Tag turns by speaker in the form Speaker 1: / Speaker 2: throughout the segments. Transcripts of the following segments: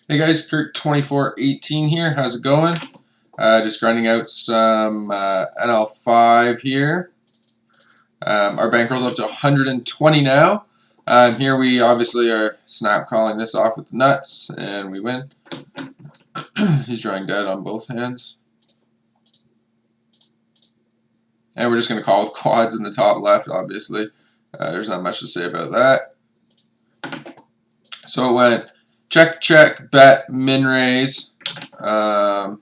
Speaker 1: Hey guys, Kurt2418 here. How's it going? Just grinding out some NL5 here. Our bankroll's up to 120 now. Here we obviously are snap calling this off with the nuts, and we win. He's drawing dead on both hands. And we're just going to call with quads in the top left, obviously. There's not much to say about that. So it went check, check, bet, min raise. And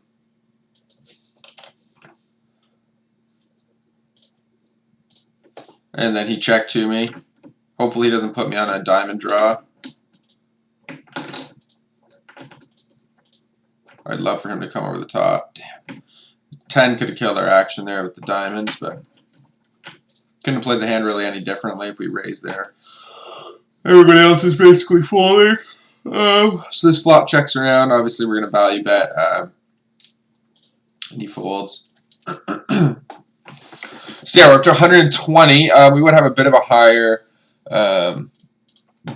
Speaker 1: then he checked to me. Hopefully he doesn't put me on a diamond draw. I'd love for him to come over the top. Damn. 10 could have killed our action there with the diamonds, but couldn't have played the hand really any differently if we raised there. Everybody else is basically folding. So this flop checks around. Obviously we're going to value bet. And he folds. So yeah, we're up to 120. We would have a bit of a higher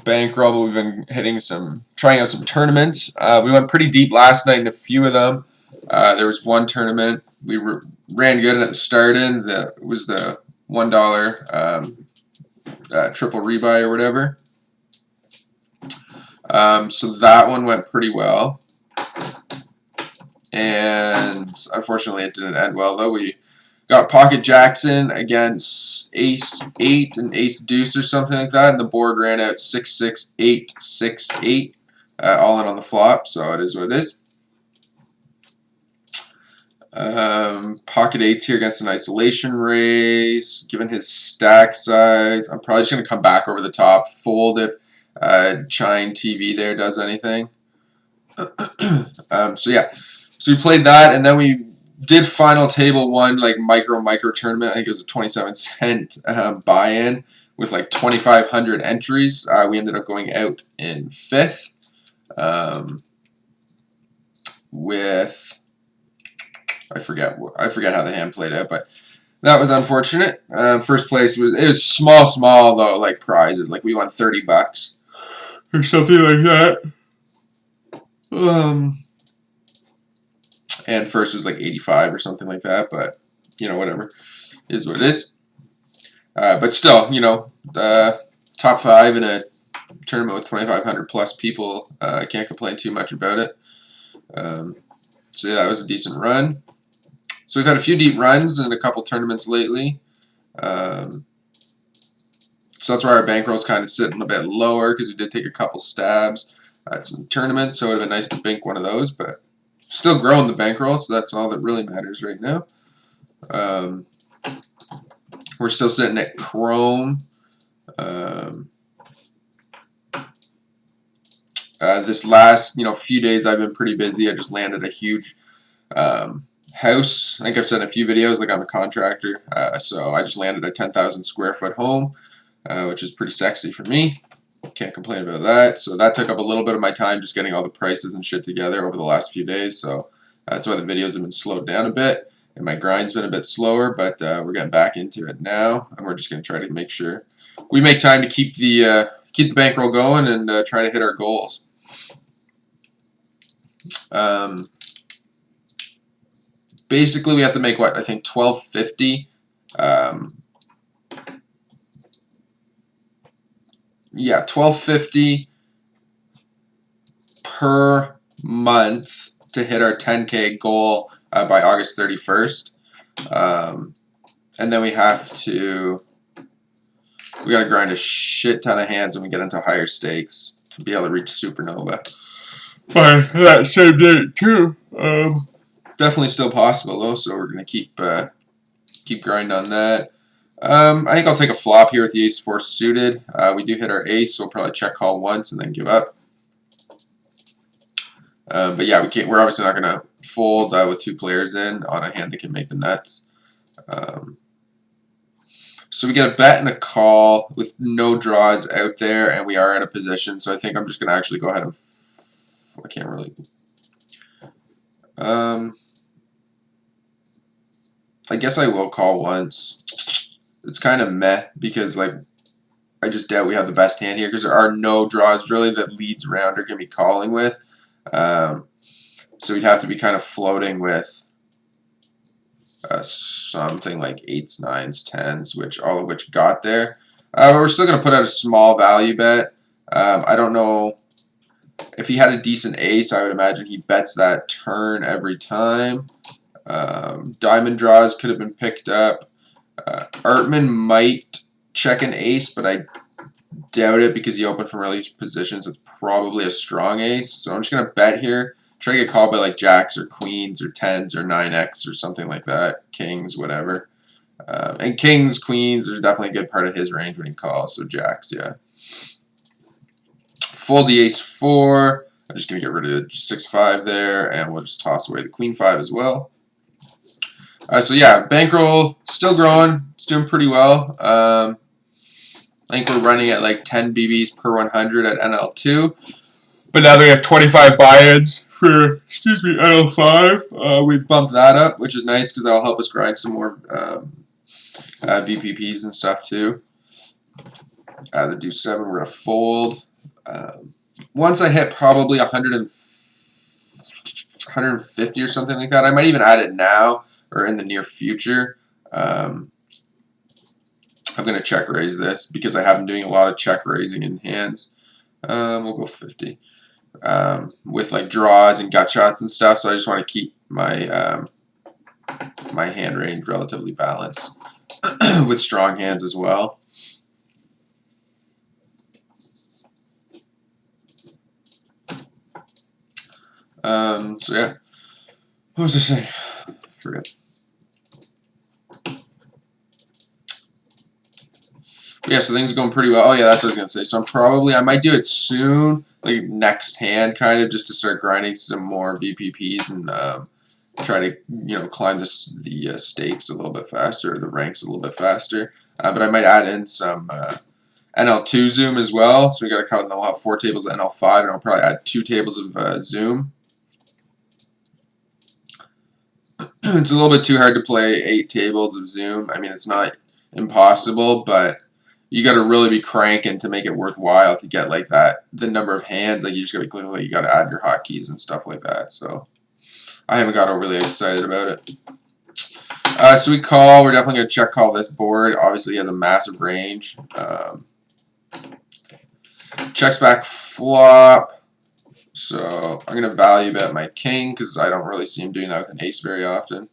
Speaker 1: bankroll, but we've been trying out some tournaments. We went pretty deep last night in a few of them. There was one tournament we ran good at the start in. It was the $1 triple rebuy or whatever. So that one went pretty well. And unfortunately it didn't end well though. We got pocket Jackson against ace 8 and ace deuce or something like that, and the board ran out 6-6, 8, 6, 8, all in on the flop, so it is what it is. Pocket 8 here against an isolation raise. Given his stack size, I'm probably just going to come back over the top, fold if Chine TV there does anything. So yeah, so we played that, and then we did final table one, like micro tournament. I think it was a 27-cent buy-in with like 2,500 entries. We ended up going out in 5th with I forget how the hand played out, but that was unfortunate. First place was small though, like prizes. Like we won $30 or something like that. And first was like 85 or something like that, but you know, whatever, is what it is. But still, you know, top 5 in a tournament with 2,500 plus people, I can't complain too much about it. So yeah, that was a decent run. So we've had a few deep runs in a couple tournaments lately. So that's why our bankroll's kind of sitting a bit lower, because we did take a couple stabs at some tournaments, so it would have been nice to bink one of those, but still growing the bankroll, so that's all that really matters right now. We're still sitting at Chrome. This last few days I've been pretty busy. I just landed a huge house. I think I've said in a few videos, like I'm a contractor, so I just landed a 10,000 square foot home, which is pretty sexy for me. Can't complain about that. So that took up a little bit of my time, just getting all the prices and shit together over the last few days. So that's why the videos have been slowed down a bit, and my grind's been a bit slower, but we're getting back into it now, and we're just going to try to make sure we make time to keep the bankroll going and try to hit our goals. Basically, we have to make what I think 1250. Yeah, 1250 per month to hit our 10K goal by August 31st. And then we got to grind a shit ton of hands when we get into higher stakes to be able to reach supernova by that same date too. Definitely still possible though, so we're gonna keep grinding on that. I think I'll take a flop here with the ace-4 suited. We do hit our ace, so we'll probably check call once and then give up. But yeah, we're obviously not gonna fold with 2 players in on a hand that can make the nuts. So we get a bet and a call with no draws out there, and we are out of position. So I think I'm just gonna actually go ahead and I can't really. I guess I will call once. It's kind of meh because like I just doubt we have the best hand here because there are no draws really that leads round are going to be calling with. So we'd have to be kind of floating with something like 8s, 9s, 10s, which all of which got there. But we're still going to put out a small value bet. I don't know if he had a decent ace. I would imagine he bets that turn every time. Diamond draws could have been picked up. Artman might check an ace, but I doubt it because he opened from early positions with probably a strong ace. So I'm just going to bet here. Try to get called by like jacks or queens or 10s or 9x or something like that. Kings, whatever. And kings, queens, there's definitely a good part of his range when he calls. So jacks, yeah. Fold the ace 4. I'm just going to get rid of the 6-5 there. And we'll just toss away the queen 5 as well. So yeah, bankroll still growing. It's doing pretty well. I think we're running at like 10 BBs per 100 at NL2. But now that we have 25 buy-ins for, NL5, we've bumped that up, which is nice because that'll help us grind some more VPPs and stuff too. The deuce 7, we're going to fold. Once I hit probably 150 or something like that, I might even add it now or in the near future. I'm going to check raise this because I have been doing a lot of check raising in hands. We'll go 50 with like draws and gut shots and stuff. So I just want to keep my my hand range relatively balanced with strong hands as well. So yeah, what was I saying? Forget. Yeah, so things are going pretty well. Oh yeah, that's what I was gonna say. So I might do it soon, like next hand, kind of, just to start grinding some more VPPs and try to climb the stakes a little bit faster, the ranks a little bit faster. But I might add in some NL2 Zoom as well. So we got to count. We'll have 4 tables of NL5, and I'll probably add 2 tables of Zoom. It's a little bit too hard to play 8 tables of Zoom. I mean, it's not impossible, but you got to really be cranking to make it worthwhile to get like that. The number of hands, like you just got to clearly, you got to add your hotkeys and stuff like that. So I haven't got overly excited about it. So we call. We're definitely going to check call this board. Obviously, he has a massive range. Checks back flop. So I'm going to value bet my king because I don't really see him doing that with an ace very often.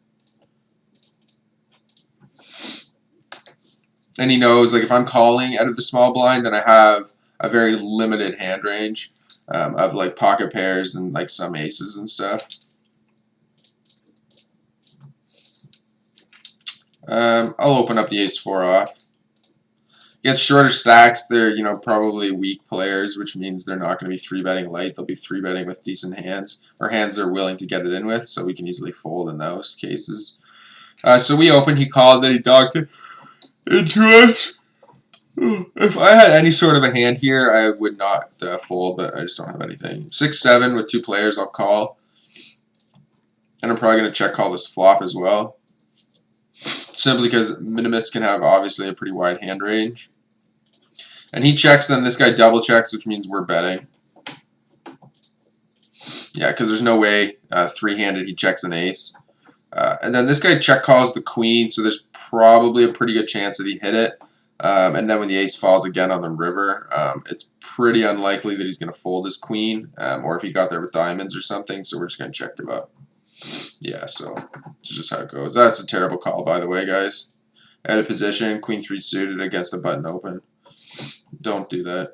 Speaker 1: And he knows, like, if I'm calling out of the small blind, then I have a very limited hand range of, like, pocket pairs and, like, some aces and stuff. I'll open up the ace-4 off. Against shorter stacks, they're, probably weak players, which means they're not going to be 3-betting light. They'll be 3-betting with decent hands, or hands they're willing to get it in with, so we can easily fold in those cases. So we opened, he called, then he docked it into us. If I had any sort of a hand here, I would not fold, but I just don't have anything. 6-7 with 2 players, I'll call. And I'm probably going to check call this flop as well. Simply because Minimus can have, obviously, a pretty wide hand range. And he checks, then this guy double checks, which means we're betting. Yeah, because there's no way 3-handed he checks an ace. And then this guy check calls the queen, so there's probably a pretty good chance that he hit it. And then when the ace falls again on the river, it's pretty unlikely that he's going to fold his queen, or if he got there with diamonds or something, so we're just going to check him up. Yeah, so it's just how it goes. That's a terrible call, by the way, guys. Out of position, queen 3 suited against a button open. Don't do that.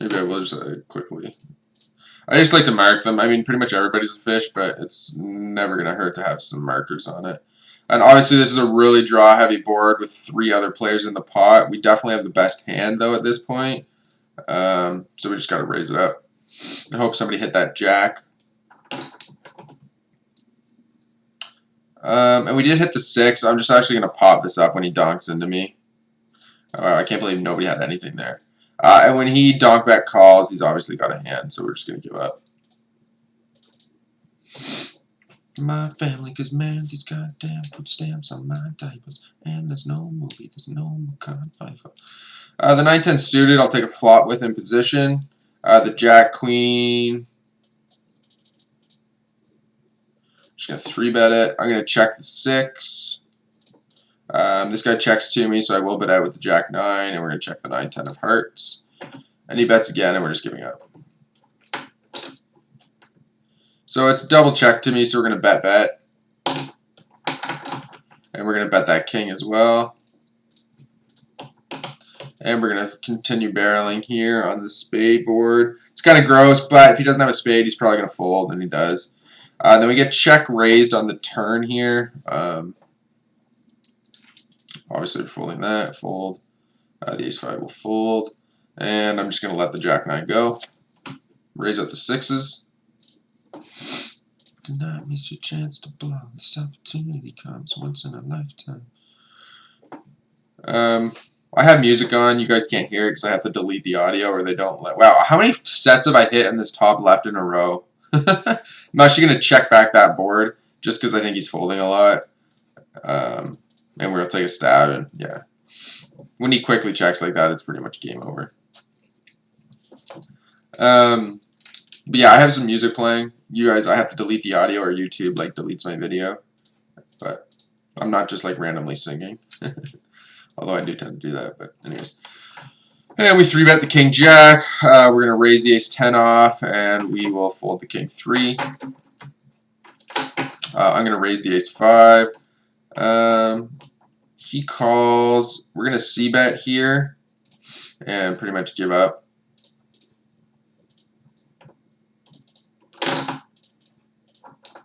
Speaker 1: Maybe I will just quickly. I just like to mark them. I mean, pretty much everybody's a fish, but it's never going to hurt to have some markers on it. And obviously, this is a really draw-heavy board with 3 other players in the pot. We definitely have the best hand, though, at this point. So we just got to raise it up. I hope somebody hit that jack. And we did hit the 6. I'm just actually going to pop this up when he donks into me. I can't believe nobody had anything there. And when he donk back calls, he's obviously got a hand, so we're just going to give up. My family, cause man, these goddamn food stamps on my diapers. And there's no movie, there's no Macan Pfeiffer. The 9-10 suited, I'll take a flop with in position. The Jack Queen. Just gonna 3-bet it. I'm gonna check the 6. This guy checks to me, so I will bet out with the Jack 9, and we're gonna check the 9-10 of hearts. And he bets again, and we're just giving up. So it's double check to me, so we're gonna bet. And we're gonna bet that king as well. And we're going to continue barreling here on the spade board. It's kind of gross, but if he doesn't have a spade, he's probably going to fold, and he does. Then we get check raised on the turn here. Obviously, we're folding that. Fold. The ace-5 will fold. And I'm just going to let the jack-9 go. Raise up the 6s. Do not miss your chance to blow. This opportunity comes once in a lifetime. I have music on. You guys can't hear it because I have to delete the audio or they don't let. Wow, how many sets have I hit in this top left in a row? I'm actually going to check back that board just because I think he's folding a lot. And we're going to take a stab. And yeah, when he quickly checks like that, it's pretty much game over. But yeah, I have some music playing. You guys, I have to delete the audio or YouTube like deletes my video. But I'm not just like randomly singing. Although I do tend to do that, but anyways. And we 3-bet the king jack. We're going to raise the ace-10 off, and we will fold the king 3. I'm going to raise the ace-5. He calls. We're going to c-bet here and pretty much give up.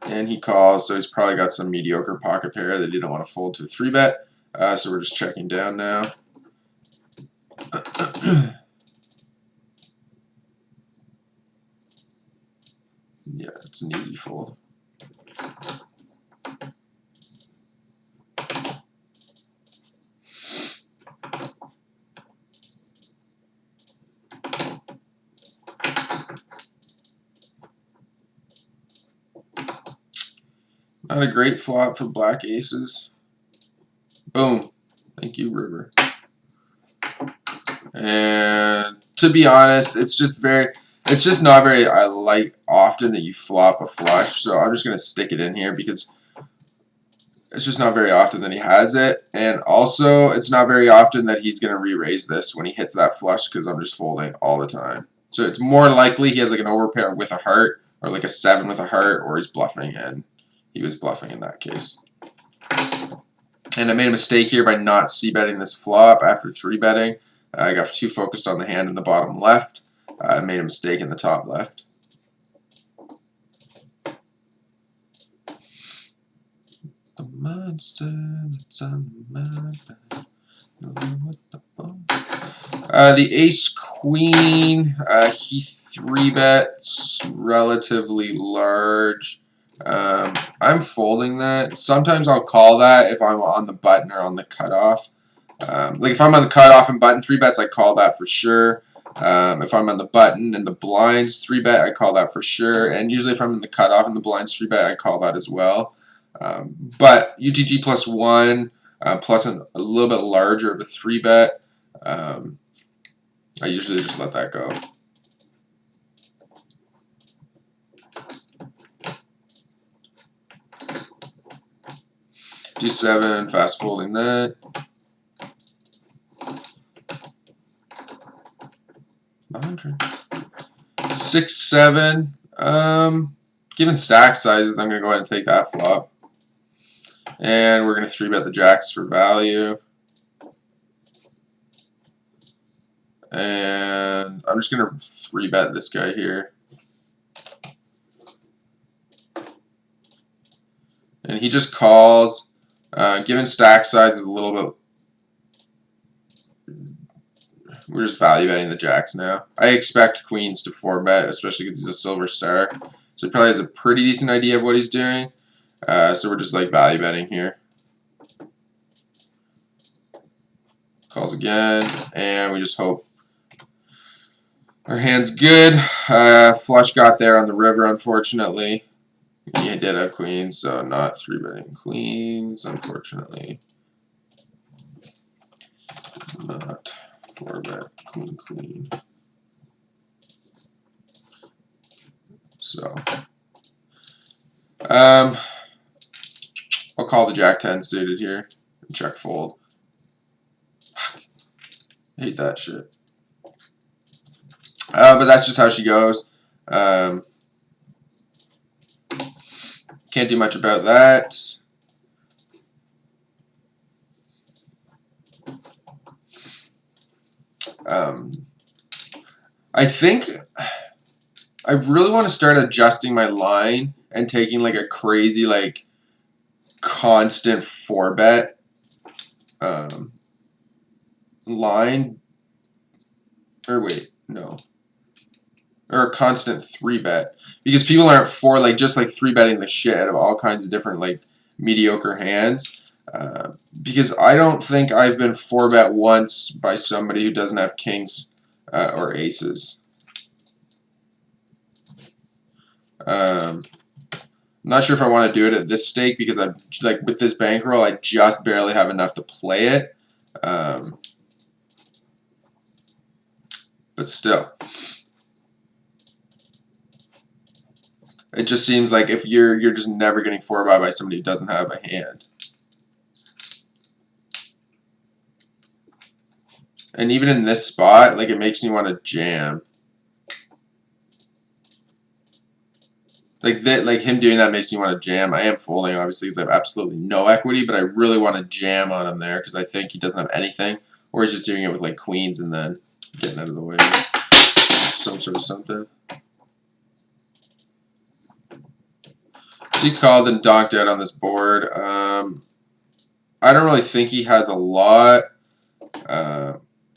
Speaker 1: And he calls, so he's probably got some mediocre pocket pair that he didn't want to fold to a 3-bet. So we're just checking down now. Yeah, it's an easy fold. Not a great flop for black aces. Boom. Thank you, river. And to be honest, it's just not very often that you flop a flush. So I'm just gonna stick it in here because it's just not very often that he has it. And also it's not very often that he's gonna re-raise this when he hits that flush because I'm just folding all the time. So it's more likely he has like an overpair with a heart or like a 7 with a heart, or he's bluffing, and he was bluffing in that case. And I made a mistake here by not c-betting this flop after 3-betting. I got too focused on the hand in the bottom left. I made a mistake in the top left. The monster that's on the ace queen, he 3-bets relatively large. I'm folding that. Sometimes I'll call that if I'm on the button or on the cutoff. Like if I'm on the cutoff and button 3-bets, I call that for sure. If I'm on the button and the blinds 3-bet, I call that for sure. And usually if I'm in the cutoff and the blinds 3-bet, I call that as well. But UTG plus 1 plus a little bit larger of a 3-bet, I usually just let that go. G7, fast folding that. 100. 6, 7. Given stack sizes, I'm going to go ahead and take that flop. And we're going to 3-bet the jacks for value. And I'm just going to 3-bet this guy here. And he just calls. Given stack size is a little bit. We're just value betting the jacks now. I expect queens to 4-bet, especially because he's a silver star. So he probably has a pretty decent idea of what he's doing. So we're just like value betting here. Calls again, and we just hope our hand's good. Flush got there on the river, unfortunately. He did have queens, so not 3-betting queens, unfortunately. Not 4-bet queen, queen. So, I'll call the Jack 10 suited here and check fold. Hate that shit. But that's just how she goes. Can't do much about that. I think I really want to start adjusting my line and taking like a crazy like constant 4-bet line. Or wait, no. Or a constant 3-bet. Because people aren't for like just like 3-betting the shit out of all kinds of different like mediocre hands. Because I don't think I've been 4-bet once by somebody who doesn't have kings or aces. I'm not sure if I want to do it at this stake because I'm like with this bankroll, I just barely have enough to play it. But still, it just seems like if you're just never getting 4-bet by somebody who doesn't have a hand. And even in this spot, like it makes me want to jam. Like that, like him doing that makes me want to jam. I am folding obviously because I have absolutely no equity, but I really want to jam on him there because I think he doesn't have anything, or he's just doing it with like queens and then getting out of the way. Some sort of something. So he called and donked out on this board. I don't really think he has a lot,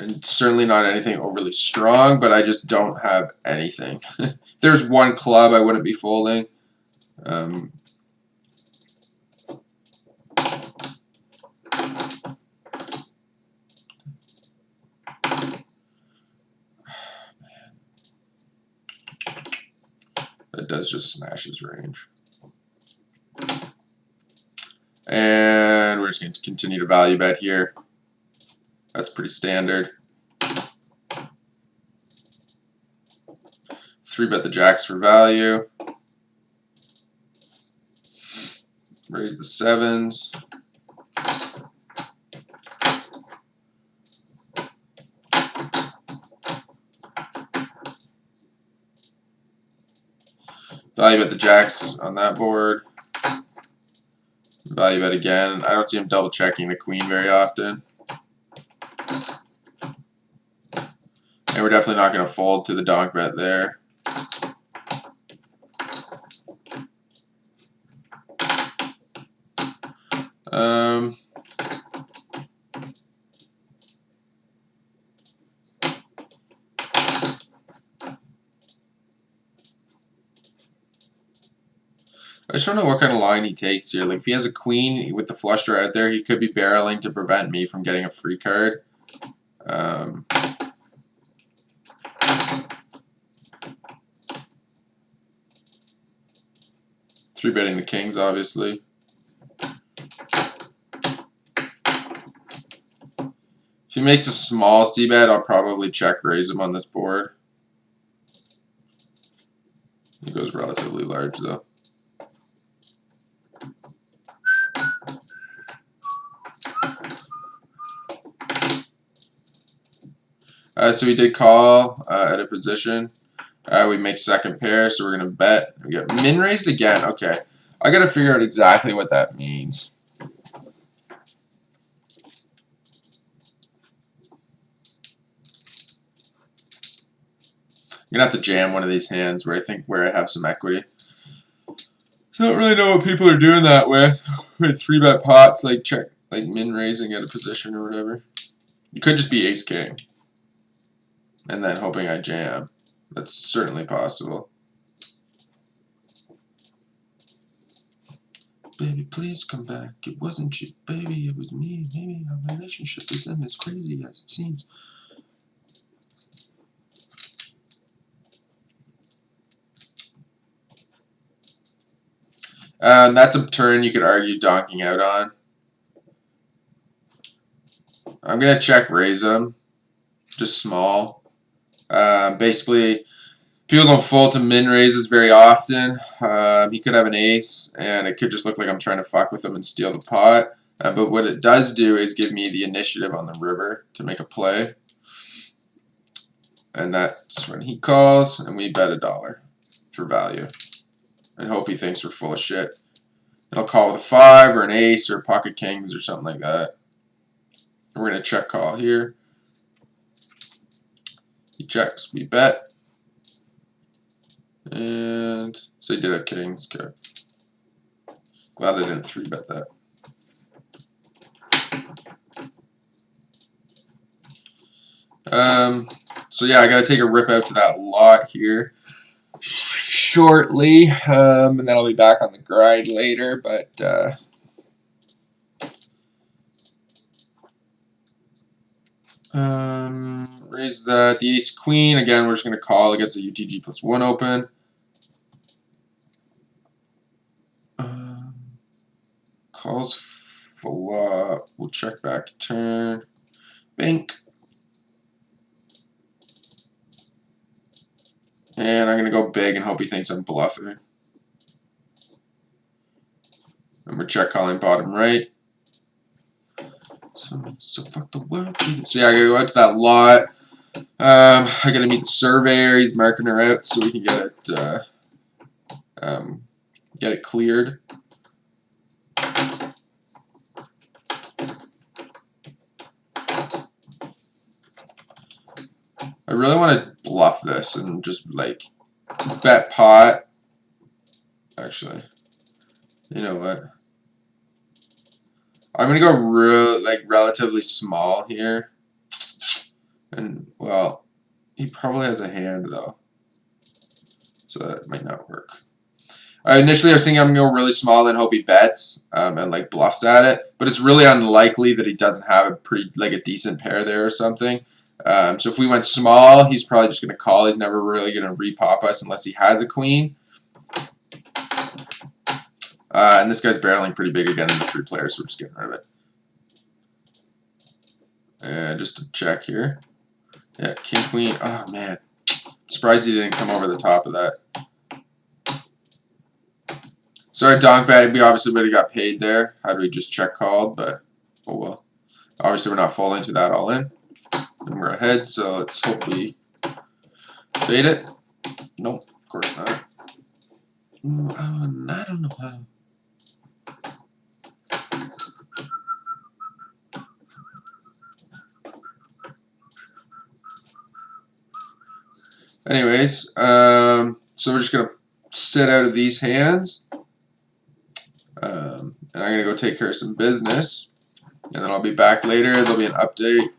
Speaker 1: and certainly not anything overly strong, but I just don't have anything. If there's one club, I wouldn't be folding. It does just smash his range. And we're just going to continue to value bet here. That's pretty standard. 3-bet the jacks for value. Raise the 7s. Value bet the jacks on that board. Value bet again. I don't see him double checking the queen very often. And we're definitely not going to fold to the donk bet there. I just don't know what kind of line he takes here. Like if he has a queen with the flush draw out there, he could be barreling to prevent me from getting a free card. 3-betting the kings, obviously. If he makes a small c-bet, I'll probably check raise him on this board. He goes relatively large though. So we did call at a position. We make second pair, so we're going to bet. We got min raised again. Okay. I got to figure out exactly what that means. I'm going to have to jam one of these hands where I have some equity. So I don't really know what people are doing that with 3-bet pots, like check, like min raising at a position or whatever. You could just be ace king. And then hoping I jam. That's certainly possible. Baby, please come back. It wasn't you, baby. It was me. Maybe our relationship isn't as crazy as it seems. That's a turn you could argue donking out on. I'm going to check raise him. Just small. Basically, People don't fold to min raises very often. He could have an ace, and it could just look like I'm trying to fuck with him and steal the pot. But what it does do is give me the initiative on the river to make a play. And that's when he calls, and we bet $1 for value. And hope he thinks we're full of shit. And I'll call with a 5 or an ace or pocket kings or something like that. And we're going to check call here. He checks, we bet. And so he did have kings. Okay. Glad I didn't 3-bet that. So yeah, I got to take a rip out to that lot here shortly, and then I'll be back on the grind later. But raise the ace queen again. We're just gonna call against the UTG +1 open. Calls flop. We'll check back turn. Bank. And I'm going to go big and hope he thinks I'm bluffing. And we're check calling bottom right. So fuck the world. So yeah, I got to go out to that lot. I got to meet the surveyor. He's marking her out so we can get it cleared. I really want to bluff this and just like bet pot. Actually, you know what? I'm gonna go relatively small here, and well, he probably has a hand though, so that might not work. Initially, I was thinking I'm gonna go really small, then hope he bets and like bluffs at it, but it's really unlikely that he doesn't have a decent pair there or something. So if we went small, he's probably just going to call. He's never really going to repop us unless he has a queen. And this guy's barreling pretty big again in the 3 players, so we're just getting rid of it. And just to check here. Yeah, king, queen. Oh, man. Surprised he didn't come over the top of that. Sorry, donk bet. We obviously would have got paid there had we just check called, but oh well. Obviously, we're not folding to that all in. And we're ahead, so let's hope we fade it. Nope, of course not. I don't know how. Anyways, so we're just gonna sit out of these hands, and I'm gonna go take care of some business, and then I'll be back later. There'll be an update.